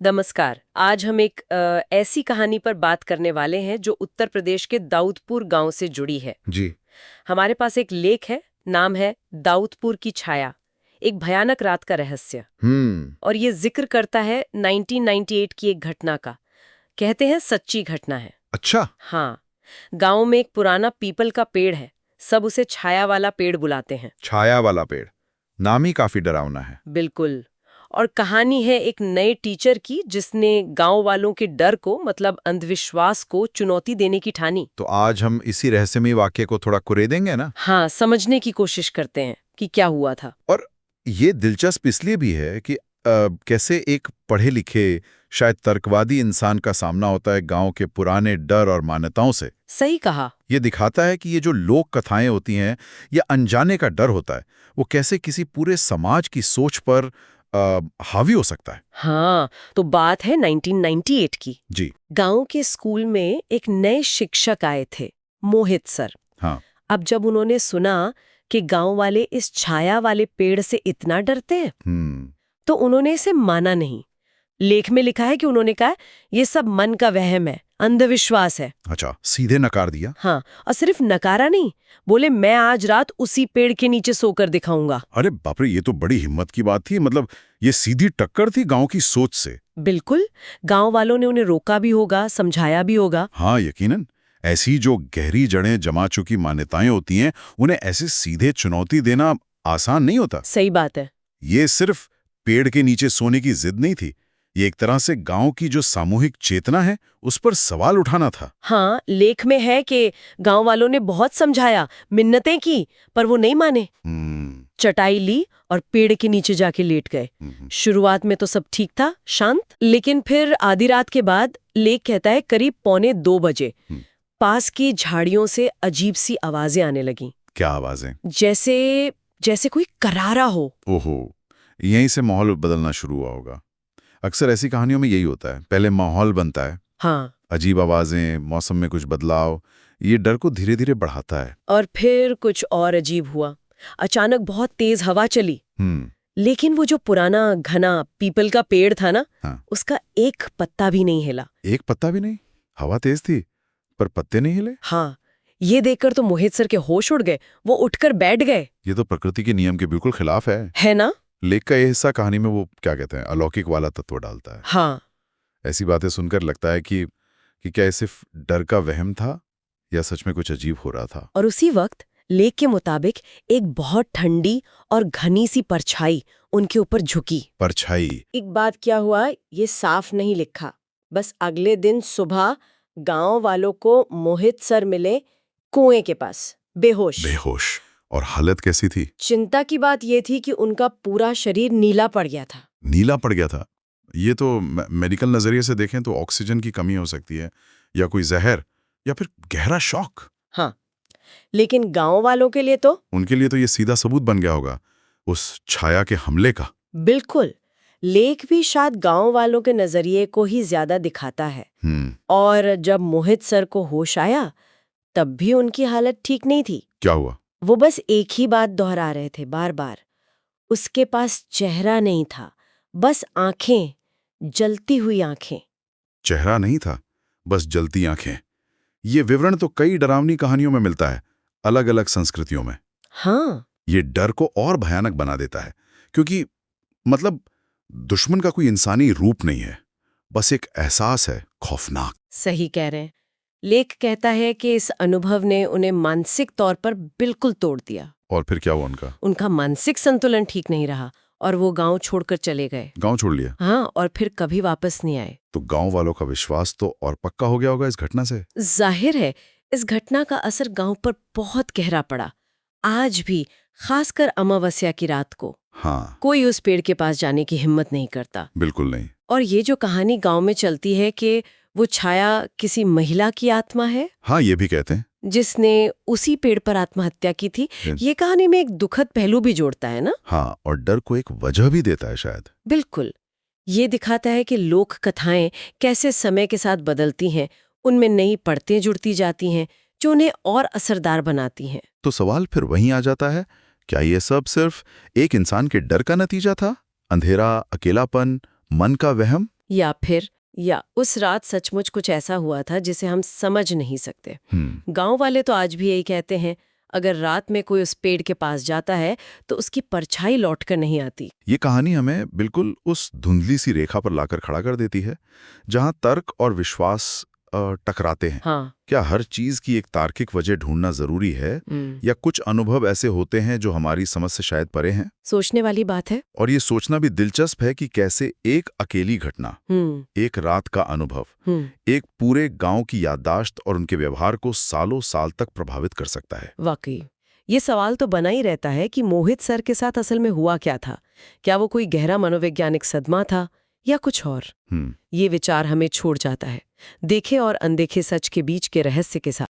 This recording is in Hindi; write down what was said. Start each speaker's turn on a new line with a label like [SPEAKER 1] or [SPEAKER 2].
[SPEAKER 1] नमस्कार। आज हम एक ऐसी कहानी पर बात करने वाले हैं जो उत्तर प्रदेश के दाऊदपुर गांव से जुड़ी है।
[SPEAKER 2] जी।
[SPEAKER 1] हमारे पास एक लेख है, नाम है दाऊदपुर की छाया, एक भयानक रात का रहस्य। और ये जिक्र करता है 1998 की एक घटना का। कहते हैं सच्ची घटना है।
[SPEAKER 2] अच्छा।
[SPEAKER 1] हाँ, गांव में एक पुराना पीपल का पेड़ है। सब उसे छाया वाला पेड़ बुलाते हैं।
[SPEAKER 2] छाया वाला पेड़, नाम ही काफी डरावना है।
[SPEAKER 1] बिल्कुल। और कहानी है एक नए टीचर की जिसने गांव वालों के डर को, मतलब अंधविश्वास को, चुनौती देने की ठानी।
[SPEAKER 2] तो आज हम इसी रहस्यमयी वाक्य को थोड़ा कुरेदेंगे ना।
[SPEAKER 1] हाँ, समझने की कोशिश करते हैं कि क्या हुआ था।
[SPEAKER 2] और ये दिलचस्प इसलिए भी है कि कैसे एक पढ़े लिखे, शायद तर्कवादी इंसान का सामना होता है गांव के पुराने डर और मान्यताओं से।
[SPEAKER 1] सही कहा।
[SPEAKER 2] ये दिखाता है कि ये जो लोक कथाएं होती हैं या अनजाने का डर होता है, वो कैसे किसी पूरे समाज की सोच पर हावी हो सकता है।
[SPEAKER 1] हाँ, तो बात है 1998 की।
[SPEAKER 2] जी।
[SPEAKER 1] गांव के स्कूल में एक नए शिक्षक आए थे, मोहित सर।
[SPEAKER 2] हाँ।
[SPEAKER 1] अब जब उन्होंने सुना कि गांव वाले इस छाया वाले पेड़ से इतना डरते हैं, तो उन्होंने इसे माना नहीं। लेख में लिखा है कि उन्होंने कहा ये सब मन का वहम है, अंधविश्वास है।
[SPEAKER 2] अच्छा, सीधे नकार दिया।
[SPEAKER 1] हाँ, और सिर्फ नकारा नहीं, बोले मैं आज रात उसी पेड़ के नीचे सोकर दिखाऊंगा।
[SPEAKER 2] अरे बाप रे, ये तो बड़ी हिम्मत की बात थी। मतलब ये सीधी टक्कर थी गांव की सोच से।
[SPEAKER 1] बिल्कुल। गांव वालों ने उन्हें रोका भी होगा, समझाया भी होगा।
[SPEAKER 2] हाँ, यकीनन। ऐसी जो गहरी जड़ें जमा चुकी मान्यताएं होती हैं, उन्हें ऐसे सीधे चुनौती देना आसान नहीं होता।
[SPEAKER 1] सही बात है।
[SPEAKER 2] ये सिर्फ पेड़ के नीचे सोने की जिद नहीं थी, ये एक तरह से गांव की जो सामूहिक चेतना है उस पर सवाल उठाना था।
[SPEAKER 1] हाँ, लेख में है कि गांव वालों ने बहुत समझाया, मिन्नतें की, पर वो नहीं माने। चटाई ली और पेड़ के नीचे जाके लेट गए। शुरुआत में तो सब ठीक था, शांत, लेकिन फिर आधी रात के बाद, लेख कहता है करीब 1:45 पास की झाड़ियों से अजीब सी आवाजें आने लगी।
[SPEAKER 2] क्या आवाजें?
[SPEAKER 1] जैसे जैसे कोई करारा हो।
[SPEAKER 2] ओहो, यहीं से माहौल बदलना शुरू हुआ होगा। अक्सर ऐसी कहानियों में यही होता है, पहले माहौल बनता है।
[SPEAKER 1] हाँ।
[SPEAKER 2] अजीब आवाजें, मौसम में कुछ बदलाव, ये डर को धीरे धीरे बढ़ाता है।
[SPEAKER 1] और फिर कुछ और अजीब हुआ। अचानक बहुत तेज हवा चली। लेकिन वो जो पुराना घना पीपल का पेड़ था ना,
[SPEAKER 2] हाँ।
[SPEAKER 1] उसका एक पत्ता भी नहीं हिला।
[SPEAKER 2] एक पत्ता भी नहीं? हवा तेज थी पर पत्ते नहीं हिले?
[SPEAKER 1] हाँ, ये देखकर तो मोहित सर के होश उड़ गए। वो उठकर बैठ गए।
[SPEAKER 2] ये तो प्रकृति के नियम के बिल्कुल खिलाफ है
[SPEAKER 1] ना?
[SPEAKER 2] लेख का ये हिस्सा कहानी में वो क्या कहते हैं, अलौकिक वाला तत्व डालता है।
[SPEAKER 1] हाँ।
[SPEAKER 2] ऐसी बातें सुनकर लगता है कि क्या ये सिर्फ डर का वहम था या सच में कुछ अजीब हो रहा था।
[SPEAKER 1] और उसी वक्त लेख के मुताबिक एक बहुत ठंडी और घनी सी परछाई उनके ऊपर झुकी।
[SPEAKER 2] परछाई?
[SPEAKER 1] एक बात क्या हुआ, ये साफ नहीं लिखा। बस अगले दिन सुबह गांव वालों को मोहित सर मिले कुएं के पास, बेहोश।
[SPEAKER 2] बेहोश? और हालत कैसी थी?
[SPEAKER 1] चिंता की बात यह थी कि उनका पूरा शरीर नीला पड़ गया था।
[SPEAKER 2] नीला पड़ गया था? ये तो मेडिकल नजरिए से देखें तो ऑक्सीजन की कमी हो सकती है, या कोई जहर, या फिर गहरा शॉक।
[SPEAKER 1] हाँ, लेकिन गांव वालों के लिए तो,
[SPEAKER 2] उनके लिए तो ये सीधा सबूत बन गया होगा उस छाया के हमले का।
[SPEAKER 1] बिल्कुल। लेख भी शायद गांव वालों के नजरिए को ही ज्यादा दिखाता है। और जब मोहित सर को होश आया, तब भी उनकी हालत ठीक नहीं थी।
[SPEAKER 2] क्या हुआ?
[SPEAKER 1] वो बस एक ही बात दोहरा रहे थे बार बार। उसके पास चेहरा नहीं था, बस आंखें, जलती हुई आंखें।
[SPEAKER 2] चेहरा नहीं था, बस जलती आंखें। ये विवरण तो कई डरावनी कहानियों में मिलता है, अलग अलग संस्कृतियों में।
[SPEAKER 1] हाँ।
[SPEAKER 2] ये डर को और भयानक बना देता है, क्योंकि मतलब दुश्मन का कोई इंसानी रूप नहीं है, बस एक एहसास है, खौफनाक।
[SPEAKER 1] सही कह रहे हैं। लेख कहता है कि इस अनुभव ने उन्हें मानसिक तौर पर बिल्कुल तोड़ दिया।
[SPEAKER 2] और फिर क्या हुआ उनका?
[SPEAKER 1] उनका मानसिक संतुलन ठीक नहीं रहा और वो गांव छोड़कर चले गए।
[SPEAKER 2] गांव छोड़ लिया?
[SPEAKER 1] हाँ, और फिर कभी वापस नहीं आए।
[SPEAKER 2] तो गांव वालों का विश्वास तो और पक्का हो गया होगा इस घटना से।
[SPEAKER 1] जाहिर है, इस घटना का असर गांव पर बहुत गहरा पड़ा। आज भी, खासकर अमावस्या की रात को,
[SPEAKER 2] हाँ,
[SPEAKER 1] कोई उस पेड़ के पास जाने की हिम्मत नहीं करता।
[SPEAKER 2] बिल्कुल नहीं।
[SPEAKER 1] और ये जो कहानी गांव में चलती है कि वो छाया किसी महिला की आत्मा है,
[SPEAKER 2] हाँ, ये भी कहते हैं,
[SPEAKER 1] जिसने उसी पेड़ पर आत्महत्या की थी। ये कहानी में एक दुखद पहलू भी जोड़ता है ना?
[SPEAKER 2] हाँ, और डर को एक वजह भी देता है शायद।
[SPEAKER 1] बिल्कुल। ये दिखाता है कि लोक कथाएं कैसे समय के साथ बदलती हैं, उनमें नई परतें जुड़ती जाती हैं जो उन्हें और असरदार बनाती हैं।
[SPEAKER 2] तो सवाल फिर वहीं आ जाता है, क्या ये सब सिर्फ एक इंसान के डर का नतीजा था? अंधेरा, अकेलापन, मन का वहम?
[SPEAKER 1] या फिर उस रात सचमुच कुछ ऐसा हुआ था जिसे हम समझ नहीं सकते। गांव वाले तो आज भी यही कहते हैं, अगर रात में कोई उस पेड़ के पास जाता है तो उसकी परछाई लौटकर नहीं आती।
[SPEAKER 2] ये कहानी हमें बिल्कुल उस धुंधली सी रेखा पर लाकर खड़ा कर देती है जहां तर्क और विश्वास टकराते हैं।
[SPEAKER 1] हाँ।
[SPEAKER 2] क्या हर चीज की एक तार्किक वजह ढूंढना जरूरी है, या कुछ अनुभव ऐसे होते हैं जो हमारी समझ से शायद परे हैं?
[SPEAKER 1] सोचने वाली बात है।
[SPEAKER 2] और ये सोचना भी दिलचस्प है कि कैसे एक अकेली घटना, एक रात का अनुभव, एक पूरे गांव की याददाश्त और उनके व्यवहार को सालों साल तक प्रभावित कर सकता है।
[SPEAKER 1] वाकई ये सवाल तो बना ही रहता है कि मोहित सर के साथ असल में हुआ क्या था। क्या वो कोई गहरा मनोवैज्ञानिक सदमा था या कुछ और? ये विचार हमें छोड़ जाता है देखे और अनदेखे सच के बीच के रहस्य के साथ।